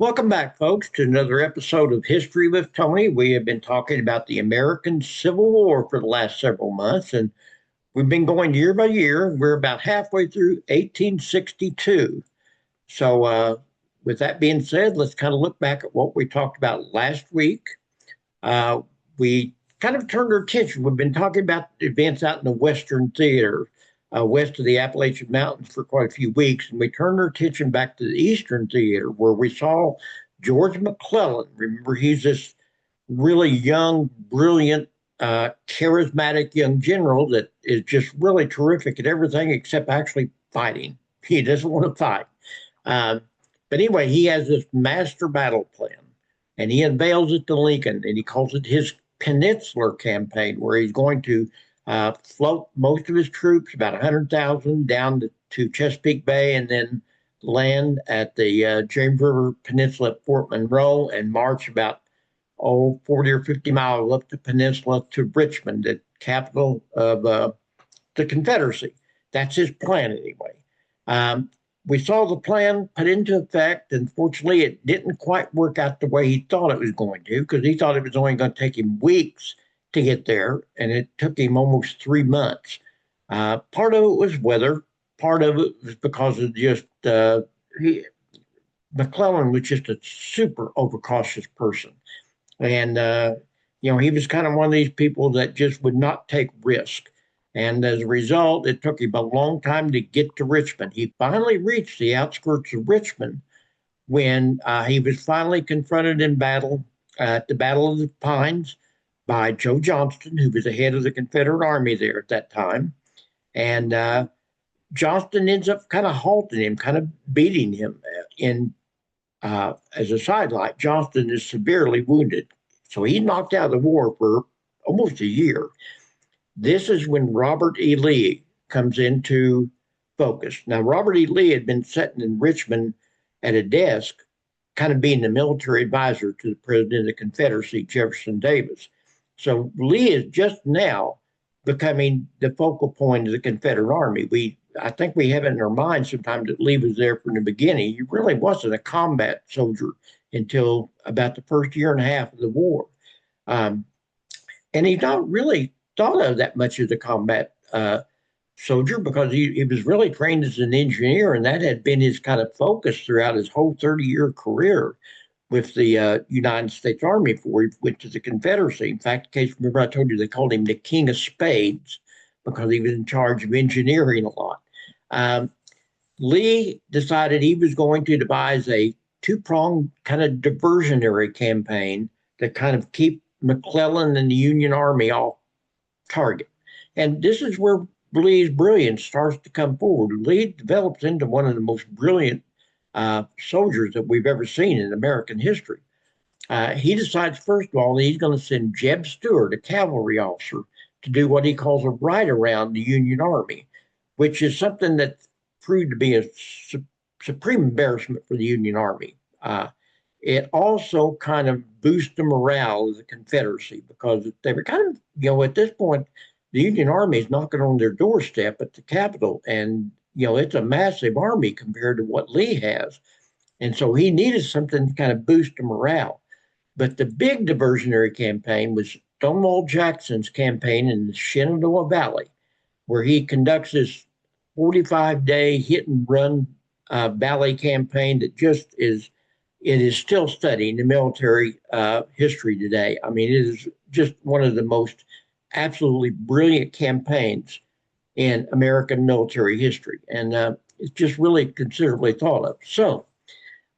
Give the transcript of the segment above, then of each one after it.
Welcome back, folks, to another episode of History with Tony. We have been talking about the American Civil War for the last several months, and we've been going year by year. We're about halfway through 1862. So, with that being said, let's kind of look back at what we talked about last week. Uh, we kind of turned our attention. We've been talking about events out in the Western Theater, west of the Appalachian Mountains, for quite a few weeks, and we turned our attention back to the Eastern Theater, where we saw George McClellan. Remember, he's this really young, brilliant, charismatic young general that is just really terrific at everything except actually fighting. He doesn't want to fight. Uh, but anyway, he has this master battle plan, and he unveils it to Lincoln, and he calls it his Peninsular Campaign, where he's going to float most of his troops, about 100,000, down to Chesapeake Bay, and then land at the James River Peninsula at Fort Monroe and march about 40 or 50 miles up the peninsula to Richmond, the capital of the Confederacy. That's his plan anyway. Um, we saw the plan put into effect. Unfortunately, it didn't quite work out the way he thought it was going to, because he thought it was only going to take him weeks to get there, and it took him almost 3 months. Part of it was weather. Part of it was because of just McClellan was just a super overcautious person, and he was kind of one of these people that just would not take risk. And as a result, it took him a long time to get to Richmond. He finally reached the outskirts of Richmond when he was finally confronted in battle at the Battle of the Pines by Joe Johnston, who was the head of the Confederate Army there at that time. And Johnston ends up kind of halting him, kind of beating him. In As a sidelight, Johnston is severely wounded, so he's knocked out of the war for almost a year. This is when Robert E. Lee comes into focus. Now, Robert E. Lee had been sitting in Richmond at a desk, kind of being the military advisor to the president of the Confederacy, Jefferson Davis. So Lee is just now becoming the focal point of the Confederate Army. I think we have it in our minds sometimes that Lee was there from the beginning. He really wasn't a combat soldier until about the first year and a half of the war. Um, and he's not really thought of that much as a combat soldier, because he was really trained as an engineer, and that had been his kind of focus throughout his whole 30-year career with the United States Army before he went to the Confederacy. In fact, in case remember I told you they called him the King of Spades because he was in charge of engineering a lot. Um, Lee decided he was going to devise a two-pronged kind of diversionary campaign to kind of keep McClellan and the Union Army off target. And this is where Lee's brilliance starts to come forward. Lee develops into one of the most brilliant soldiers that we've ever seen in American history. He decides, first of all, that he's going to send Jeb Stuart, a cavalry officer, to do what he calls a ride around the Union Army, which is something that proved to be a supreme embarrassment for the Union Army. It also kind of boosted the morale of the Confederacy, because they were kind of, at this point, the Union Army is knocking on their doorstep at the Capitol, and it's a massive army compared to what Lee has. And so he needed something to kind of boost the morale. But the big diversionary campaign was Stonewall Jackson's campaign in the Shenandoah Valley, where he conducts this 45-day hit and run valley campaign that it is still studied in the military history today. I mean, it is just one of the most absolutely brilliant campaigns in American military history. And it's just really considerably thought of. So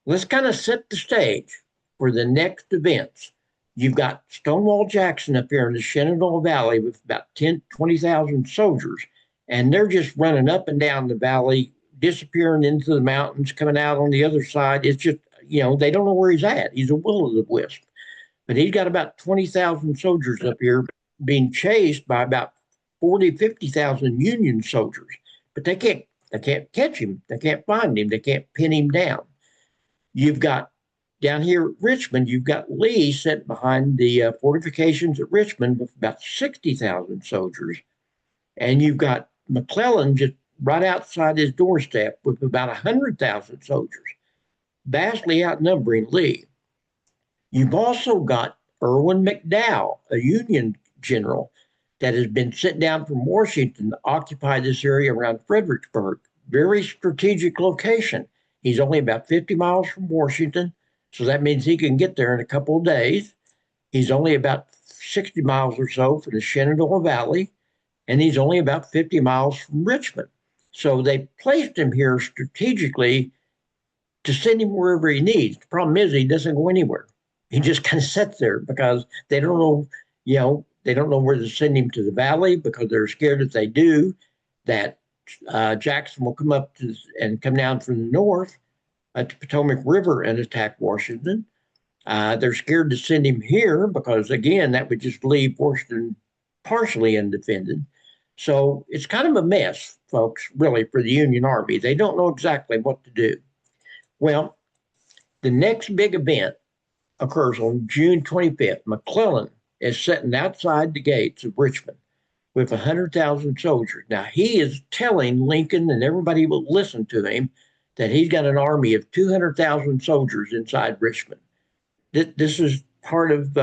let's kind of set the stage for the next events. You've got Stonewall Jackson up here in the Shenandoah Valley with about 20,000 soldiers, and they're just running up and down the valley, disappearing into the mountains, coming out on the other side. It's just, they don't know where he's at. He's a will o' the wisp. But he's got about 20,000 soldiers up here being chased by about 40, 50,000 Union soldiers. But they can't catch him. They can't find him. They can't pin him down. You've got down here at Richmond, you've got Lee sitting behind the fortifications at Richmond with about 60,000 soldiers. And you've got McClellan just right outside his doorstep with about 100,000 soldiers. vastly outnumbering Lee. You've also got Irwin McDowell, a Union general that has been sent down from Washington to occupy this area around Fredericksburg. Very strategic location. He's only about 50 miles from Washington, so that means he can get there in a couple of days. He's only about 60 miles or so from the Shenandoah Valley, and he's only about 50 miles from Richmond. So they placed him here strategically to send him wherever he needs. The problem is he doesn't go anywhere. He just kind of sits there because they don't know, they don't know where to send him to the valley because they're scared if they do that Jackson will come up to and come down from the north at the Potomac River and attack Washington. They're scared to send him here because, again, that would just leave Washington partially undefended. So it's kind of a mess, folks, really, for the Union Army. They don't know exactly what to do. Well, the next big event occurs on June 25th. McClellan is sitting outside the gates of Richmond with 100,000 soldiers. Now, he is telling Lincoln and everybody who will listen to him that he's got an army of 200,000 soldiers inside Richmond. This is part of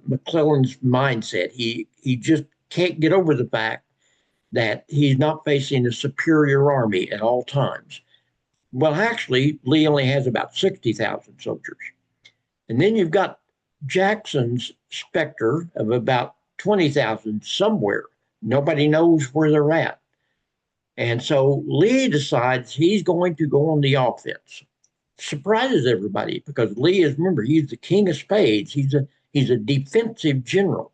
McClellan's mindset. He just can't get over the fact that he's not facing a superior army at all times. Well, actually, Lee only has about 60,000 soldiers. And then you've got Jackson's specter of about 20,000 somewhere. Nobody knows where they're at. And so Lee decides he's going to go on the offense. Surprises everybody because Lee is, remember, he's the king of spades. He's a defensive general.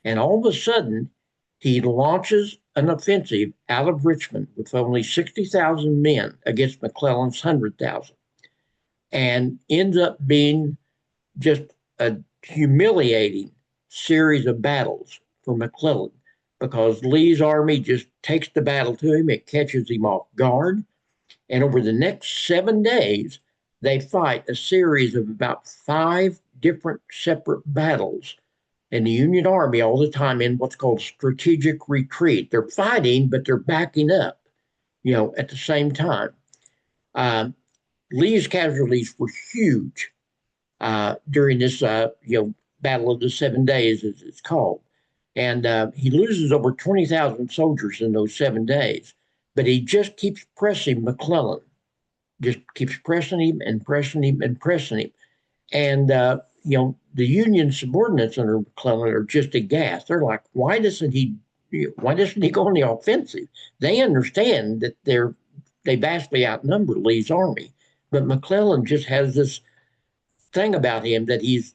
And all of a sudden, he launches an offensive out of Richmond with only 60,000 men against McClellan's 100,000 and ends up being just a humiliating series of battles for McClellan because Lee's army just takes the battle to him. It catches him off guard. And over the next 7 days, they fight a series of about 5 different separate battles. And the Union Army all the time in what's called strategic retreat. They're fighting, but they're backing up, at the same time. Lee's casualties were huge during this, Battle of the 7 Days, as it's called. And he loses over 20,000 soldiers in those 7 days. But he just keeps pressing McClellan, just keeps pressing him and pressing him and pressing him. And, the Union subordinates under McClellan are just aghast. They're like, why doesn't he go on the offensive? They understand that they vastly outnumber Lee's army. But McClellan just has this thing about him that he's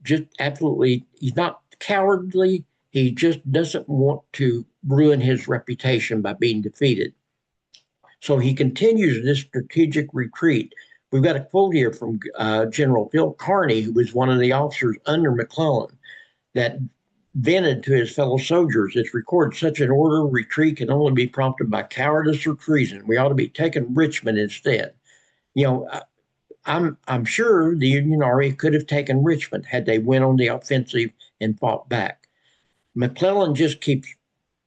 just absolutely, he's not cowardly. He just doesn't want to ruin his reputation by being defeated. So he continues this strategic retreat. We've got a quote here from General Phil Kearny, who was one of the officers under McClellan, that vented to his fellow soldiers. It's recorded, such an order of retreat can only be prompted by cowardice or treason. We ought to be taking Richmond instead. I'm sure the Union Army could have taken Richmond had they went on the offensive and fought back. McClellan just keeps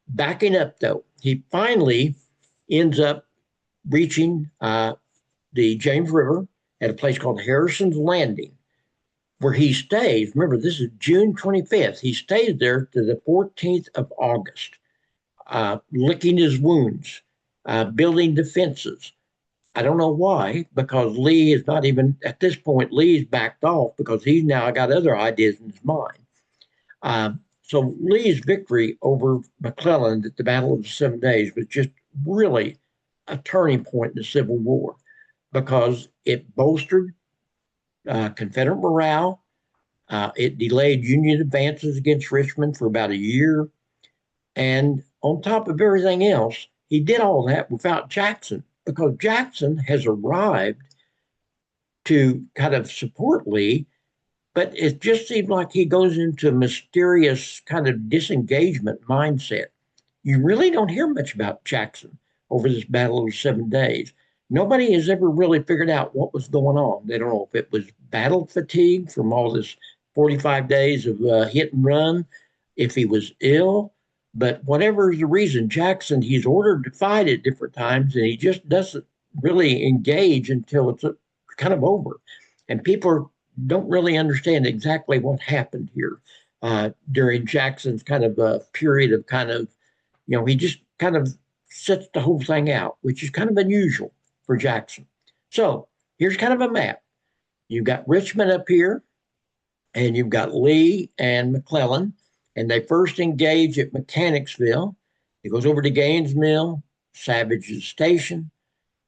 backing up, though. He finally ends up reaching the James River at a place called Harrison's Landing, where he stays. Remember, this is June 25th. He stays there to the 14th of August, licking his wounds, building defenses. I don't know why, because Lee is not even, at this point, Lee's backed off because he's now got other ideas in his mind. So Lee's victory over McClellan at the Battle of the 7 Days was just really a turning point in the Civil War because it bolstered Confederate morale. It delayed Union advances against Richmond for about a year. And on top of everything else, he did all that without Jackson, because Jackson has arrived to kind of support Lee, but it just seemed like he goes into a mysterious kind of disengagement mindset. You really don't hear much about Jackson over this Battle of the 7 Days. Nobody has ever really figured out what was going on. They don't know if it was battle fatigue from all this 45 days of hit and run, if he was ill, but whatever is the reason, Jackson, he's ordered to fight at different times, and he just doesn't really engage until it's kind of over. And people don't really understand exactly what happened here during Jackson's kind of period of kind of, he just kind of sets the whole thing out, which is kind of unusual for Jackson. So here's kind of a map. You've got Richmond up here, and you've got Lee and McClellan, and they first engage at Mechanicsville. It goes over to Gaines Mill, Savage's Station,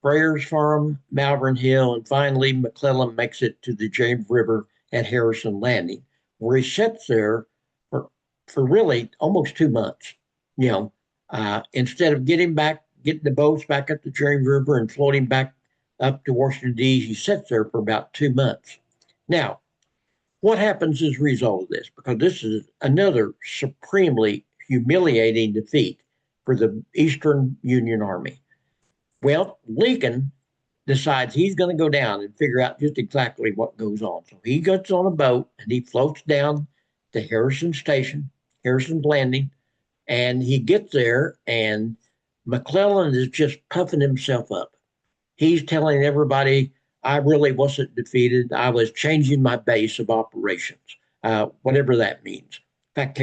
Frere's Farm, Malvern Hill, and finally McClellan makes it to the James River at Harrison Landing, where he sits there for really almost 2 months. Instead of getting the boats back up the James River and floating back up to Washington, D.C., he sits there for about 2 months. Now, what happens as a result of this? Because this is another supremely humiliating defeat for the Eastern Union Army. Well, Lincoln decides he's going to go down and figure out just exactly what goes on. So he gets on a boat and he floats down to Harrison Station, Harrison's Landing, and he gets there, and McClellan is just puffing himself up. He's telling everybody, I really wasn't defeated. I was changing my base of operations, whatever that means. In fact,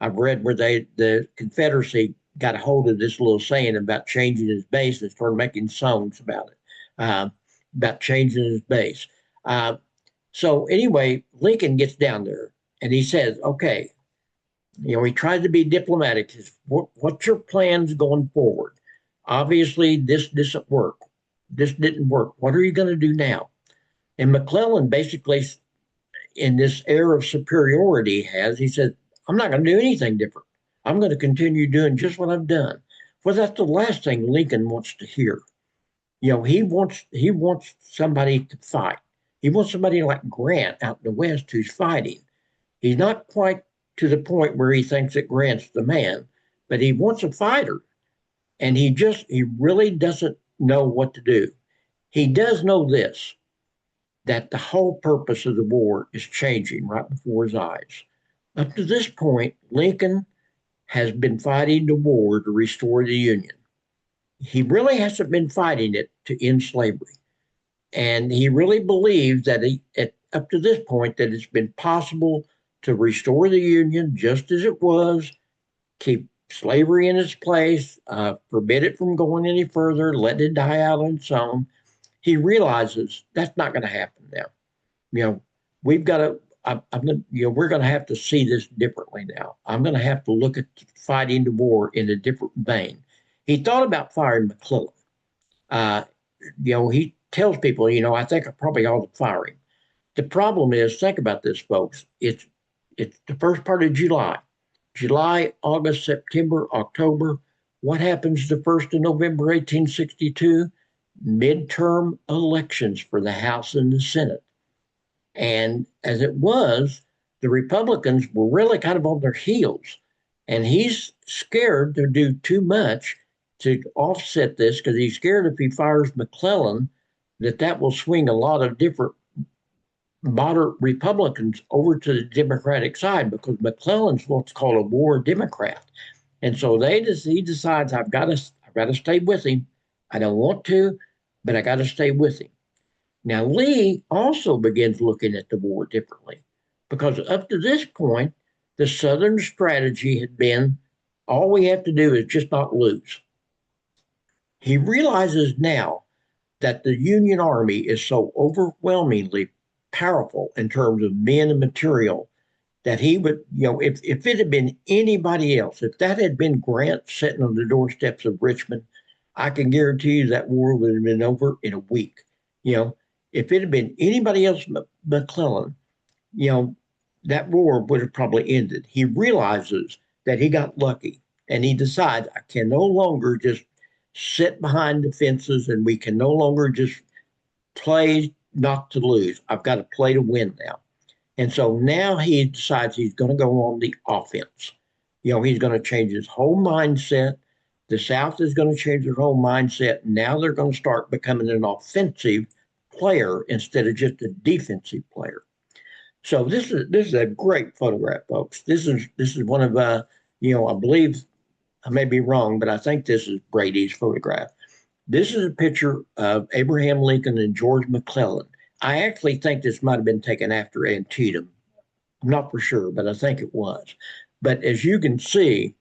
I've read where the Confederacy got a hold of this little saying about changing his base and started making songs about it, about changing his base. So anyway, Lincoln gets down there and he says, okay, he tried to be diplomatic. What's your plans going forward? Obviously, this doesn't work. This didn't work. What are you going to do now? And McClellan basically, in this air of superiority he said, I'm not going to do anything different. I'm going to continue doing just what I've done. Well, that's the last thing Lincoln wants to hear. He wants somebody to fight. He wants somebody like Grant out in the West who's fighting. He's not quite to the point where he thinks that Grant's the man, but he wants a fighter. And he really doesn't know what to do. He does know this, that the whole purpose of the war is changing right before his eyes. Up to this point, Lincoln has been fighting the war to restore the Union. He really hasn't been fighting it to end slavery. And he really believes that up to this point that it's been possible to restore the Union just as it was, keep slavery in its place, forbid it from going any further, let it die out on its own. He realizes that's not going to happen now. We've got to, we're going to have to see this differently now. I'm going to have to look at fighting the war in a different vein. He thought about firing McClellan. He tells people, I think I probably ought to fire him. The problem is, think about this, folks. It's the first part of July, August, September, October. What happens the 1st of November, 1862? Midterm elections for the House and the Senate. And as it was, the Republicans were really kind of on their heels. And he's scared to do too much to offset this because he's scared if he fires McClellan, that will swing a lot of different moderate Republicans over to the Democratic side, because McClellan's what's called a war Democrat. And so he decides, I've got to stay with him. I don't want to, but I got to stay with him. Now, Lee also begins looking at the war differently, because up to this point, the Southern strategy had been, all we have to do is just not lose. He realizes now that the Union Army is so overwhelmingly powerful in terms of men and material that he would, if it had been anybody else, if that had been Grant sitting on the doorsteps of Richmond, I can guarantee you that war would have been over in a week. If it had been anybody else but McClellan, that war would have probably ended. He realizes that he got lucky, and he decides, I can no longer just sit behind the fences, and we can no longer just play not to lose. I've got to play to win now. And so now he decides he's going to go on the offense. He's going to change his whole mindset. The South is going to change their whole mindset. Now they're going to start becoming an offensive player instead of just a defensive player. So this is a great photograph, folks. This is one of I believe, I may be wrong, but I think this is Brady's photograph. This is a picture of Abraham Lincoln and George McClellan. I actually think this might have been taken after Antietam. I'm not for sure, but I think it was. But as you can see,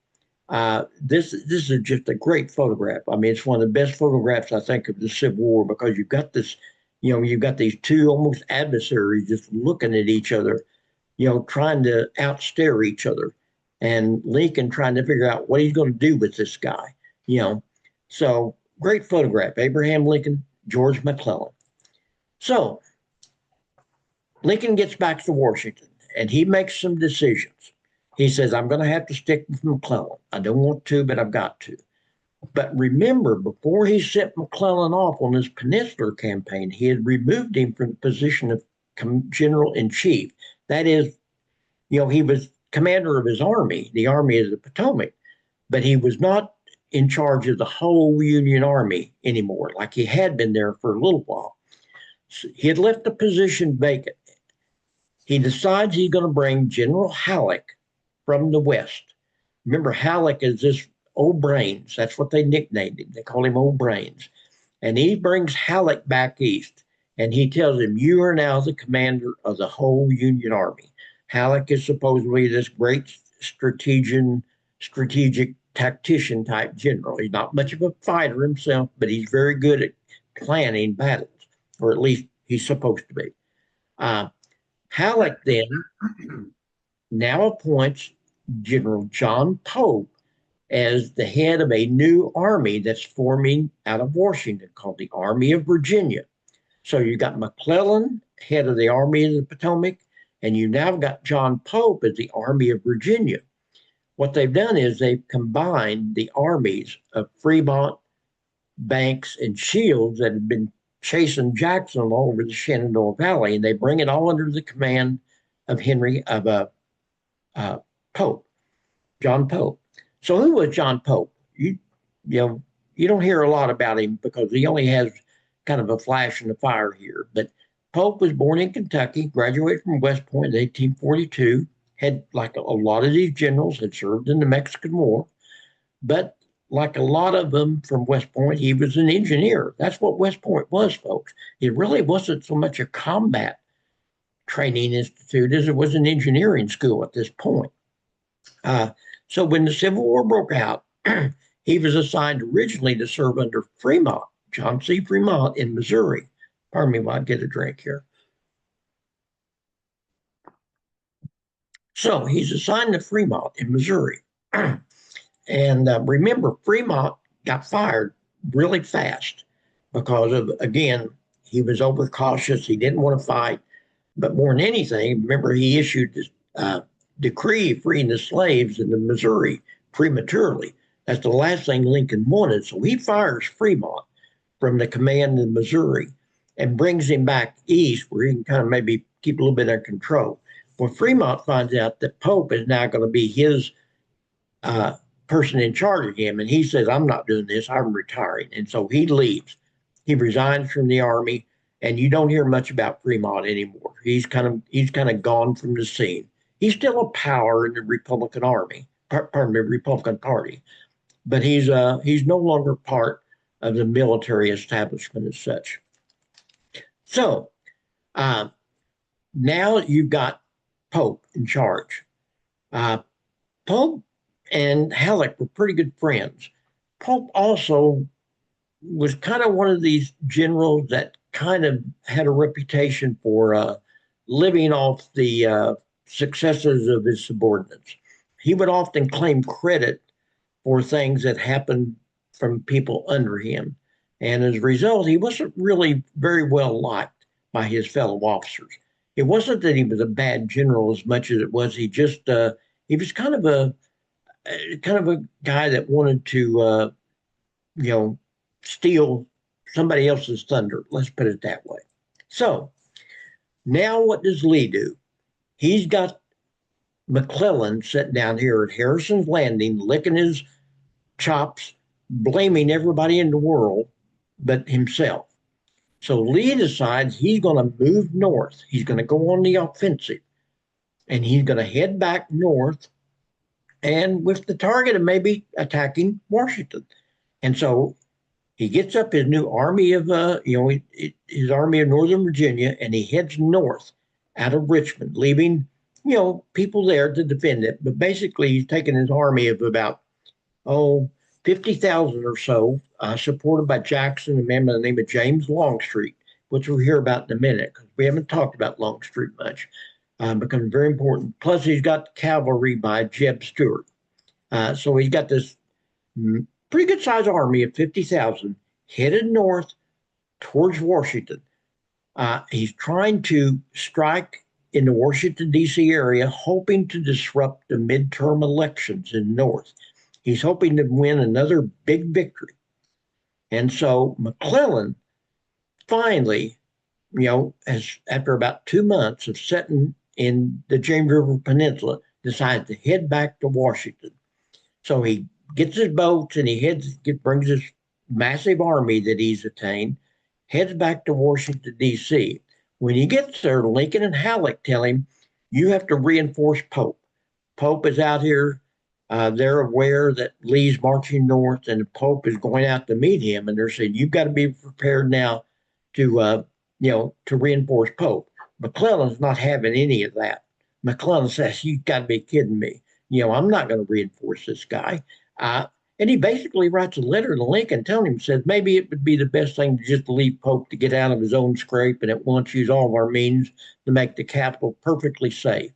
this is just a great photograph. I mean, it's one of the best photographs I think of the Civil War because you've got this, you've got these two almost adversaries just looking at each other, trying to outstare each other, and Lincoln trying to figure out what he's going to do with this guy. You know, so great photograph, Abraham Lincoln, George McClellan. So Lincoln gets back to Washington and he makes some decisions. He says, I'm going to have to stick with McClellan. I don't want to, but I've got to. But remember, before he sent McClellan off on his Peninsular campaign, he had removed him from the position of general in chief. That is, he was commander of his army, the Army of the Potomac, but he was not in charge of the whole Union Army anymore, like he had been there for a little while. So he had left the position vacant. He decides he's going to bring General Halleck from the West. Remember, Halleck is this Old Brains. That's what they nicknamed him. They call him Old Brains. And he brings Halleck back east. And he tells him, you are now the commander of the whole Union Army. Halleck is supposedly this great strategic tactician type general. He's not much of a fighter himself, but he's very good at planning battles, or at least he's supposed to be. Halleck then now appoints General John Pope as the head of a new army that's forming out of Washington called the Army of Virginia. So you got McClellan, head of the Army of the Potomac, and you now got John Pope as the Army of Virginia. What they've done is they've combined the armies of Fremont, Banks, and Shields that had been chasing Jackson all over the Shenandoah Valley, and they bring it all under the command of Pope, John Pope. So who was John Pope? You don't hear a lot about him because he only has kind of a flash in the fire here. But Pope was born in Kentucky, graduated from West Point in 1842, had, like a lot of these generals, had served in the Mexican War. But like a lot of them from West Point, he was an engineer. That's what West Point was, folks. It really wasn't so much a combat training institute as it was an engineering school at this point. So when the Civil War broke out, he was assigned originally to serve under Fremont, John C. Fremont in Missouri. Pardon me while I get a drink here. So he's assigned to Fremont in Missouri. And remember, Fremont got fired really fast because of, again, he was overcautious. He didn't want to fight. But more than anything, remember, he issued this decree freeing the slaves in the Missouri prematurely. That's the last thing Lincoln wanted. So he fires Fremont from the command in Missouri and brings him back east where he can kind of maybe keep a little bit of control. Well, Fremont finds out that Pope is now going to be his person in charge of him. And he says, I'm not doing this. I'm retiring. And so he leaves. He resigns from the army. And you don't hear much about Fremont anymore. He's kind of gone from the scene. He's still a power in the Republican Army, Republican Party, but he's no longer part of the military establishment as such. So now you've got Pope in charge. Pope and Halleck were pretty good friends. Pope also was kind of one of these generals that kind of had a reputation for living off the successes of his subordinates. He would often claim credit for things that happened from people under him. And as a result, he wasn't really very well liked by his fellow officers. It wasn't that he was a bad general as much as it was he was kind of a guy that wanted to steal somebody else's thunder. Let's put it that way. So now what does Lee do? He's got McClellan sitting down here at Harrison's Landing, licking his chops, blaming everybody in the world but himself. So Lee decides he's going to move north. He's going to go on the offensive, and he's going to head back north, and with the target of maybe attacking Washington. And so He gets up his new army of, his army of Northern Virginia, and he heads north out of Richmond, leaving, people there to defend it. But basically, he's taking his army of about, 50,000 or so, supported by Jackson and a man by the name of James Longstreet, which we'll hear about in a minute because we haven't talked about Longstreet much. Becomes very important. Plus, he's got cavalry by Jeb Stuart. So he's got this pretty good sized army of 50,000 headed north towards Washington. He's trying to strike in the Washington, D.C. area, hoping to disrupt the midterm elections in the North. He's hoping to win another big victory. And so McClellan finally, has, after about 2 months of sitting in the James River Peninsula, decides to head back to Washington. So he gets his boats and brings his massive army that he's attained, heads back to Washington, D.C. When he gets there, Lincoln and Halleck tell him, you have to reinforce Pope. Pope is out here. They're aware that Lee's marching north and Pope is going out to meet him. And they're saying, you've got to be prepared now to, to reinforce Pope. McClellan's not having any of that. McClellan says, you've got to be kidding me. I'm not going to reinforce this guy. And he basically writes a letter to Lincoln telling him, says, maybe it would be the best thing to just leave Pope to get out of his own scrape and at once use all of our means to make the capital perfectly safe.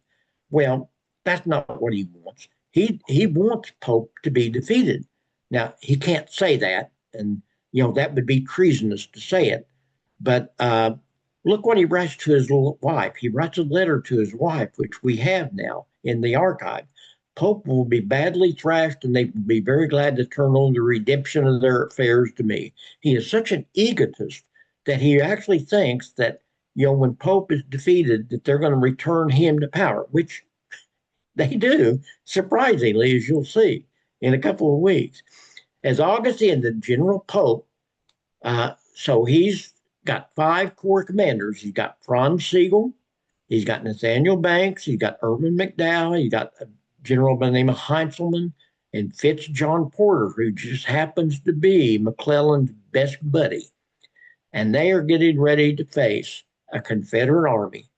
Well, that's not what he wants. He wants Pope to be defeated. Now, he can't say that, and, that would be treasonous to say it. But look what he writes to his wife. He writes a letter to his wife, which we have now in the archive. Pope will be badly thrashed, and they will be very glad to turn over the redemption of their affairs to me. He is such an egotist that he actually thinks that, when Pope is defeated, that they're going to return him to power, which they do, surprisingly, as you'll see in a couple of weeks. As August ended, General Pope, so he's got 5 corps commanders. He's got Franz Sigel, he's got Nathaniel Banks, he's got Irvin McDowell, he's got a general by the name of Heintzelman, and Fitz John Porter, who just happens to be McClellan's best buddy. And they are getting ready to face a Confederate army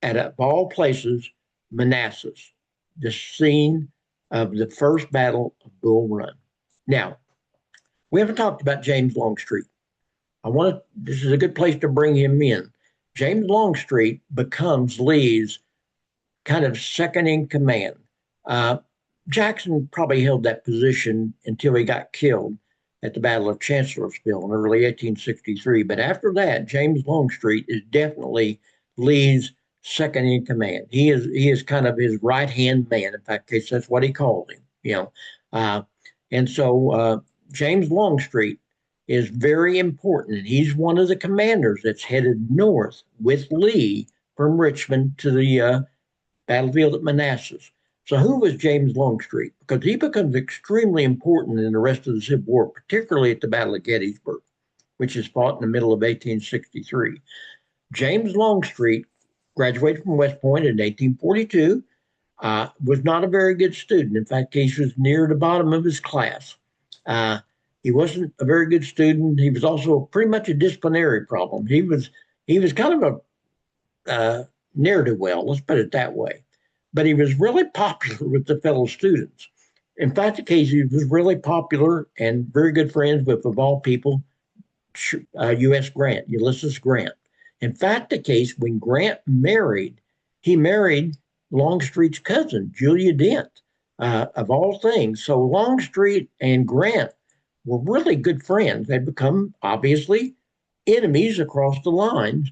at, of all places, Manassas, the scene of the first battle of Bull Run. Now, we haven't talked about James Longstreet. This is a good place to bring him in. James Longstreet becomes Lee's kind of second in command. Jackson probably held that position until he got killed at the Battle of Chancellorsville in early 1863. But after that, James Longstreet is definitely Lee's second in command. He is kind of his right hand man. In fact, that's what he called him. And so James Longstreet is very important, and he's one of the commanders that's headed north with Lee from Richmond to the battlefield at Manassas. So who was James Longstreet? Because he becomes extremely important in the rest of the Civil War, particularly at the Battle of Gettysburg, which is fought in the middle of 1863. James Longstreet graduated from West Point in 1842, was not a very good student. In fact, he was near the bottom of his class. He wasn't a very good student. He was also pretty much a disciplinary problem. He was kind of a ne'er-do-well, let's put it that way. But he was really popular with the fellow students. In fact, he was really popular and very good friends with, of all people, U.S. Grant, Ulysses Grant. In fact, the case when Grant married, he married Longstreet's cousin, Julia Dent, of all things. So Longstreet and Grant were really good friends. They become, obviously, enemies across the lines.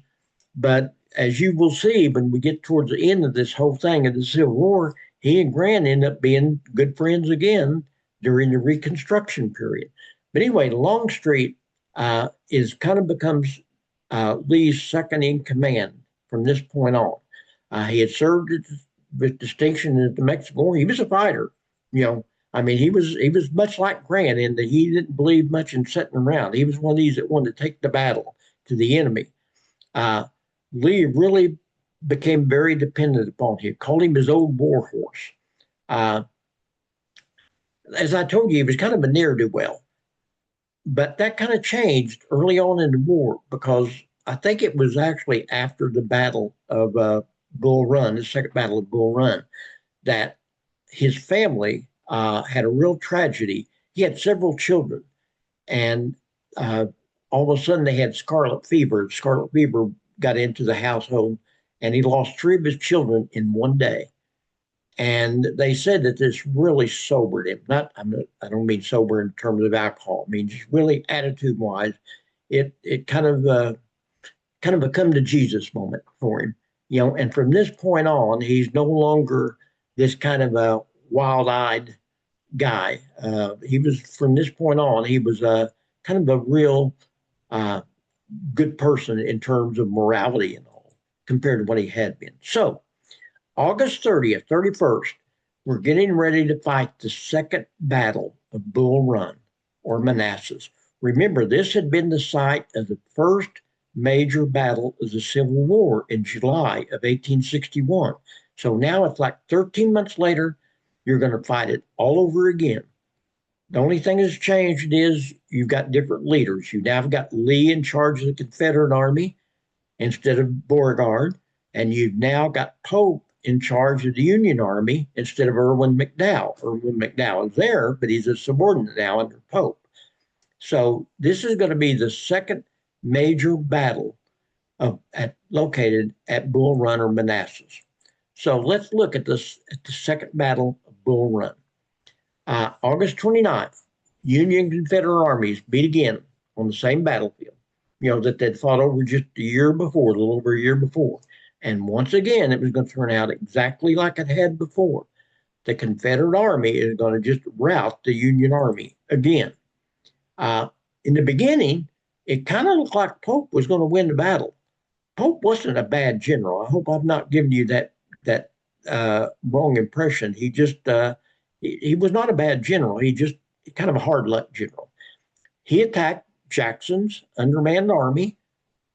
But as you will see, when we get towards the end of this whole thing of the Civil War, he and Grant end up being good friends again during the Reconstruction period. But anyway, Longstreet becomes Lee's second in command from this point on. He had served with distinction at the Mexican War. He was a fighter, he was much like Grant in that he didn't believe much in sitting around. He was one of these that wanted to take the battle to the enemy. Lee really became very dependent upon him, called him his old war horse. As I told you, he was kind of a ne'er-do-well. But that kind of changed early on in the war because I think it was actually after the Battle of Bull Run, the Second Battle of Bull Run, that his family had a real tragedy. He had several children, and uh, all of a sudden they had scarlet fever. Scarlet fever got into the household, and he lost three of his children in one day. And they said that this really sobered him. I don't mean sober in terms of alcohol. I mean just really attitude wise. It kind of a come to Jesus moment for him, And from this point on, he's no longer this kind of a wild eyed guy. He was from this point on, he was a kind of a real uh, good person in terms of morality and all, compared to what he had been. So August 30th, 31st, we're getting ready to fight the second battle of Bull Run or Manassas. Remember, this had been the site of the first major battle of the Civil War in July of 1861. So now it's like 13 months later, you're going to fight it all over again. The only thing that's changed is you've got different leaders. You now have got Lee in charge of the Confederate Army instead of Beauregard, and you've now got Pope in charge of the Union Army instead of Irwin McDowell. Irwin McDowell is there, but he's a subordinate now under Pope. So this is going to be the second major battle located at Bull Run or Manassas. So let's look at this at the second battle of Bull Run. August 29th, Union Confederate armies meet again on the same battlefield, that they'd fought over just a year before, a little over a year before. And once again, it was going to turn out exactly like it had before. The Confederate Army is going to just rout the Union Army again. In the beginning, it kind of looked like Pope was going to win the battle. Pope wasn't a bad general. I hope I've not given you that wrong impression. He was not a bad general. He just kind of a hard luck general. He attacked Jackson's undermanned army,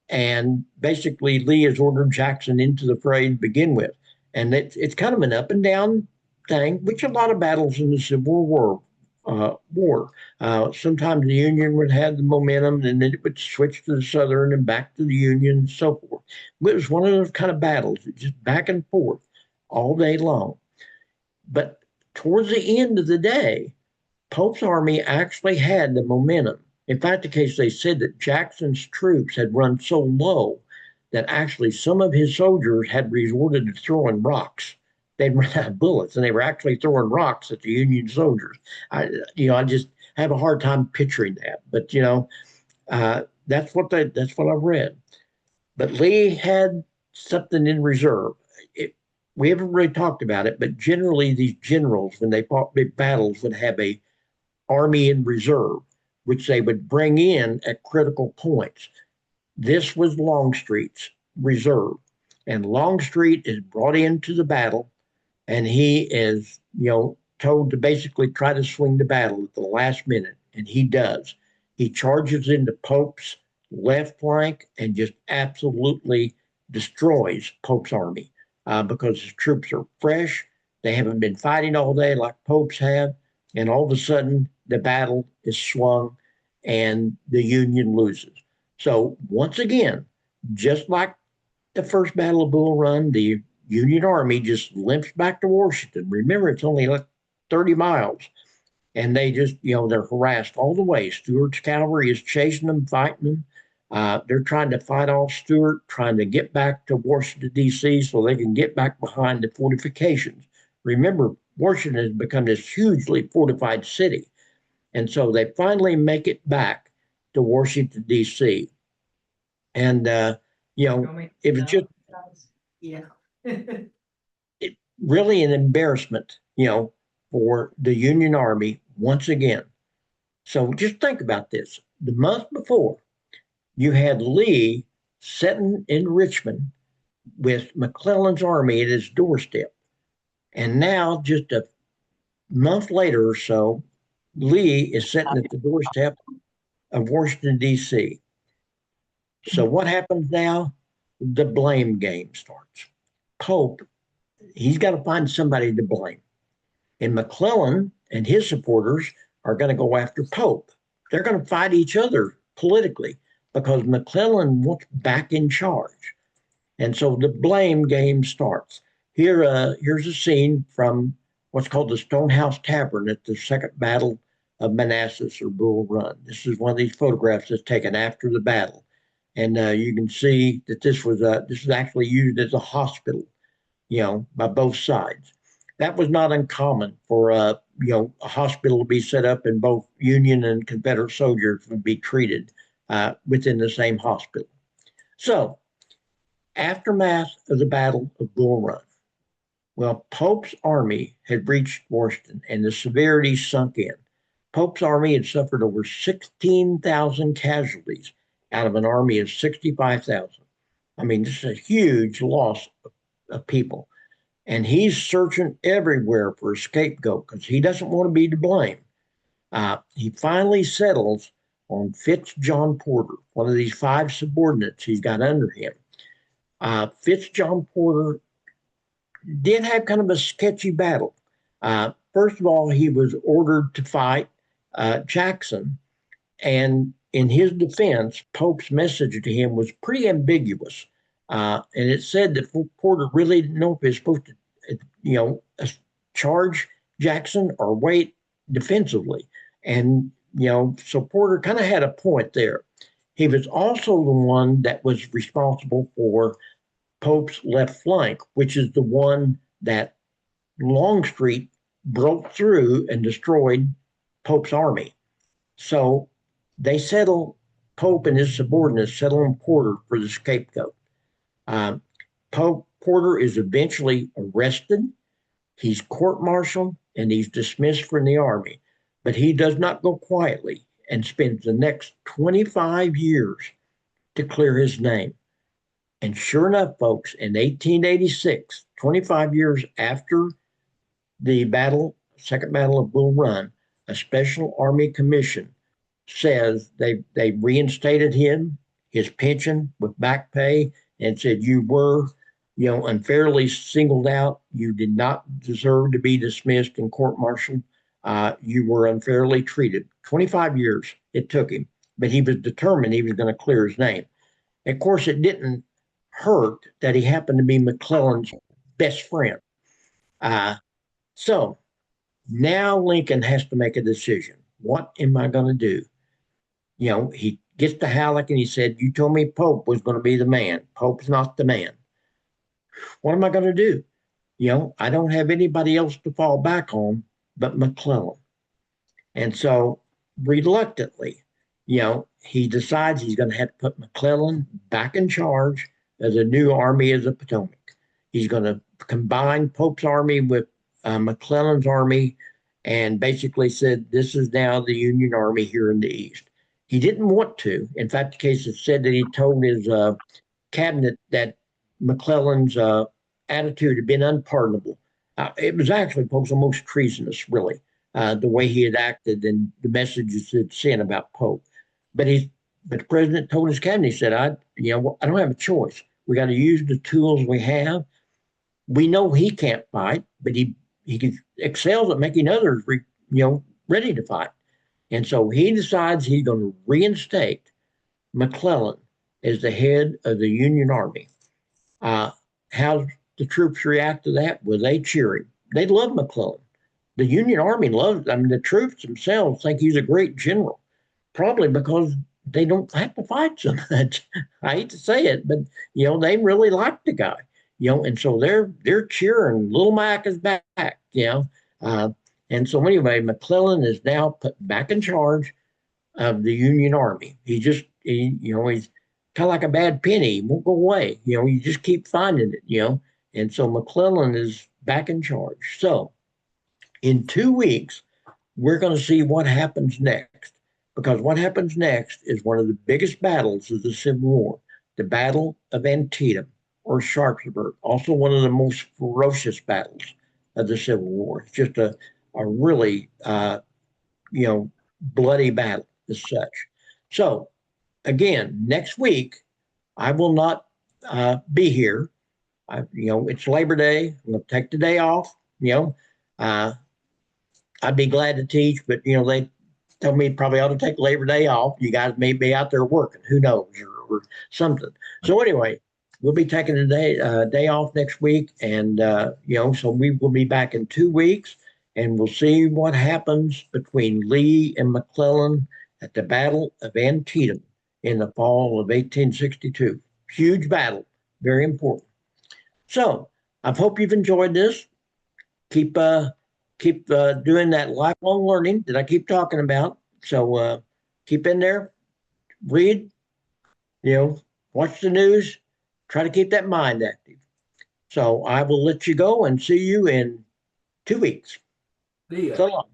and basically Lee has ordered Jackson into the fray to begin with. And it's kind of an up and down thing, which a lot of battles in the Civil War. Sometimes the Union would have the momentum, and then it would switch to the Southern and back to the Union and so forth. But it was one of those kind of battles, just back and forth all day long. But towards the end of the day, Pope's army actually had the momentum. In fact, the case they said that Jackson's troops had run so low that actually some of his soldiers had resorted to throwing rocks. They'd run out of bullets, and they were actually throwing rocks at the Union soldiers. I just have a hard time picturing that, but that's what I've read. But Lee had something in reserve. We haven't really talked about it, but generally these generals, when they fought big battles, would have a army in reserve, which they would bring in at critical points. This was Longstreet's reserve, and Longstreet is brought into the battle, and he is, told to basically try to swing the battle at the last minute, and he does. He charges into Pope's left flank and just absolutely destroys Pope's army because his troops are fresh. They haven't been fighting all day like Pope's have, and all of a sudden the battle is swung and the Union loses. So once again, just like the first Battle of Bull Run, the Union Army just limps back to Washington. Remember, it's only like 30 miles. And they just, they're harassed all the way. Stuart's cavalry is chasing them, fighting them. They're trying to fight off Stuart, trying to get back to Washington, D.C., so they can get back behind the fortifications. Remember, Washington has become this hugely fortified city. And so they finally make it back to Washington, D.C. And, it was just really an embarrassment, for the Union Army once again. So just think about this. The month before, you had Lee sitting in Richmond with McClellan's army at his doorstep. And now, just a month later or so, Lee is sitting at the doorstep of Washington, D.C. So what happens now? The blame game starts. Pope, he's got to find somebody to blame. And McClellan and his supporters are going to go after Pope they're going to fight each other politically because McClellan wants back in charge. And so the blame game starts. Here's a scene from what's called the Stonehouse Tavern at the Second Battle of Manassas or Bull Run. This is one of these photographs that's taken after the battle, and you can see that this was actually used as a hospital, by both sides. That was not uncommon for a hospital to be set up, and both Union and Confederate soldiers would be treated within the same hospital. So, aftermath of the Battle of Bull Run. Well, Pope's army had reached Washington and the severity sunk in. Pope's army had suffered over 16,000 casualties out of an army of 65,000. I mean, this is a huge loss of people. And he's searching everywhere for a scapegoat because he doesn't want to be to blame. He finally settles on Fitz John Porter, one of these 5 subordinates he's got under him. Fitz John Porter did have kind of a sketchy battle. First of all, he was ordered to fight Jackson, and in his defense, Pope's message to him was pretty ambiguous. And it said that Porter really didn't know if he was supposed to, charge Jackson or wait defensively. And, so Porter kind of had a point there. He was also the one that was responsible for Pope's left flank, which is the one that Longstreet broke through and destroyed Pope's army. So they settle, Pope and his subordinates settle on Porter for the scapegoat. Porter is eventually arrested. He's court-martialed and he's dismissed from the army, but he does not go quietly and spends the next 25 years to clear his name. And sure enough, folks, in 1886, 25 years after the Second Battle of Bull Run, a special army commission says they reinstated him, his pension with back pay, and said you were, unfairly singled out. You did not deserve to be dismissed and court-martialed. You were unfairly treated. 25 years it took him, but he was determined he was going to clear his name. And of course, it didn't hurt that he happened to be McClellan's best friend. So now Lincoln has to make a decision. What am I going to do? He gets to Halleck and he said, you told me Pope was going to be the man. Pope's not the man. What am I going to do? I don't have anybody else to fall back on but McClellan. And so reluctantly, he decides he's going to have to put McClellan back in charge as a new Army of the Potomac. He's going to combine Pope's army with McClellan's army and basically said, this is now the Union Army here in the East. He didn't want to. In fact, the case is said that he told his cabinet that McClellan's attitude had been unpardonable. It was actually almost treasonous, really, the way he had acted and the messages he'd sent about Pope. But the president told his cabinet, he said, I don't have a choice. We got to use the tools we have. We know he can't fight, but he excels at making others, ready to fight. And so he decides he's going to reinstate McClellan as the head of the Union Army. How the troops react to that? Well, they cheer him. They love McClellan. The Union Army loves, the troops themselves think he's a great general, probably because they don't have to fight so much. I hate to say it, but, they really like the guy, and so they're cheering. Little Mac is back, and so anyway, McClellan is now put back in charge of the Union Army. He's kind of like a bad penny. He won't go away. You just keep finding it, And so McClellan is back in charge. So in 2 weeks, we're going to see what happens next. Because what happens next is one of the biggest battles of the Civil War, the Battle of Antietam or Sharpsburg, also one of the most ferocious battles of the Civil War. It's just a really, bloody battle as such. So again, next week, I will not be here. It's Labor Day. I'm going to take the day off. I'd be glad to teach, but they told me probably ought to take Labor Day off. You guys may be out there working, who knows, or something. So anyway, we'll be taking a day off next week, and so we will be back in 2 weeks, and we'll see what happens between Lee and McClellan at the Battle of Antietam in the fall of 1862. Huge battle, very important. So I hope you've enjoyed this. Keep doing that lifelong learning that I keep talking about. So keep in there, read, watch the news, try to keep that mind active. So I will let you go and see you in 2 weeks. See ya. So long.